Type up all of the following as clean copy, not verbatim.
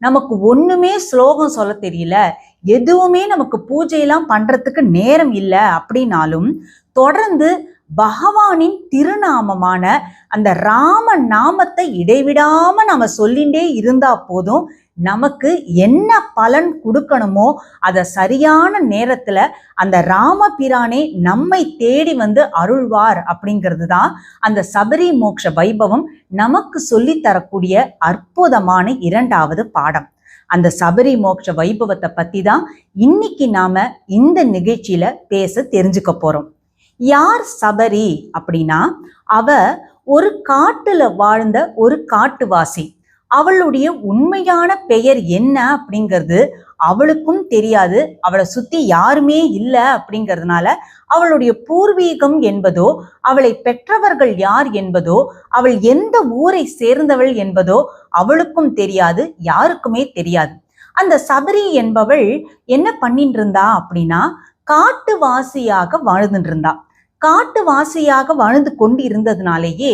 நமக்கு ஒண்ணுமே ஸ்லோகம் சொல்ல தெரியல, எதுவுமே நமக்கு பூஜையெல்லாம் பண்றதுக்கு நேரம் இல்லை அப்படின்னாலும் தொடர்ந்து பகவானின் திருநாமமான அந்த ராம நாமத்தை இடைவிடாம நம்ம சொல்லிண்டே இருந்தா போதும், நமக்கு என்ன பலன் கொடுக்கணுமோ அதை சரியான நேரத்துல அந்த ராமபிரானே நம்மை தேடி வந்து அருள்வார். அப்படிங்கிறது தான் அந்த சபரி மோட்ச வைபவம் நமக்கு சொல்லி தரக்கூடிய அற்புதமான 2வது பாடம். அந்த சபரி மோட்ச வைபவத்தை பத்தி தான் இன்னைக்கு நாம இந்த நிகழ்ச்சியில பேச தெரிஞ்சுக்க போறோம். யார் சபரி அப்படின்னா, அவ ஒரு காட்டுல வாழ்ந்த ஒரு காட்டுவாசி. அவளுடைய உண்மையான பெயர் என்ன அப்படிங்கிறது அவளுக்கும் தெரியாது. அவளை சுத்தி யாருமே இல்லை அப்படிங்கிறதுனால அவளுடைய பூர்வீகம் என்பதோ, அவளை பெற்றவர்கள் யார் என்பதோ, அவள் எந்த ஊரை சேர்ந்தவள் என்பதோ அவளுக்கும் தெரியாது, யாருக்குமே தெரியாது. அந்த சபரி என்பவள் என்ன பண்ணிட்டு இருந்தா அப்படின்னா, காட்டுவாசியாக வாழ்ந்துட்டு இருந்தா. காட்டுவாசியாக வாழ்ந்து கொண்டு இருந்ததுனாலேயே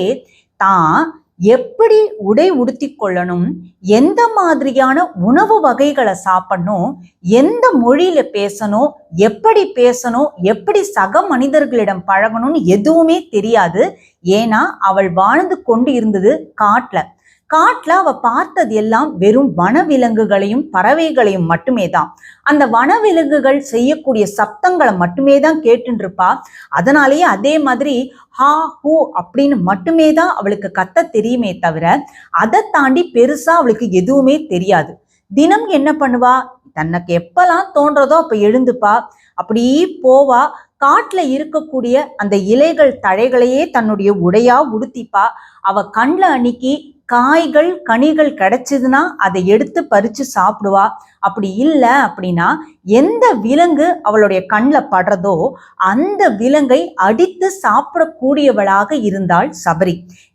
தான் எப்படி உடை உடுத்தி கொள்ளணும், எந்த மாதிரியான உணவு வகைகளை சாப்பிடணும், எந்த மொழியில பேசணும், எப்படி சக மனிதர்களிடம் பழகணும்னு எதுவுமே தெரியாது. ஏன்னா அவள் வாழ்ந்து கொண்டு இருந்தது காட்டுல. அவ பார்த்தது எல்லாம் வெறும் வனவிலங்குகளையும் பறவைகளையும் மட்டுமே தான். அந்த வனவிலங்குகள் செய்யக்கூடிய சப்தங்களை மட்டுமே தான் கேட்டுட்டு இருப்பா. அதனாலேயே அதே மாதிரி ஹா ஹூ அப்படின்னு மட்டுமே தான் அவளுக்கு கத்த தெரியுமே தவிர அதை தாண்டி பெருசா அவளுக்கு எதுவுமே தெரியாது. தினம் என்ன பண்ணுவா, தனக்கு எப்பெல்லாம் தோன்றதோ அப்ப எழுந்துப்பா, அப்படி போவா. காட்டுல இருக்கக்கூடிய அந்த இலைகள் தழைகளையே தன்னுடைய உடையா உடுத்திப்பா. அவ கண்ல அன்னைக்கு காய்கள் கனிகள் கிடைச்சதுன்னா அதை எடுத்து பறிச்சு சாப்பிடுவா. அப்படி இல்லை அப்படின்னா எந்த விலங்கு அவளுடைய கண்ணில் படுறதோ அந்த விலங்கை அடித்து சாப்பிடக்கூடியவளாக இருந்தாள் சபரி.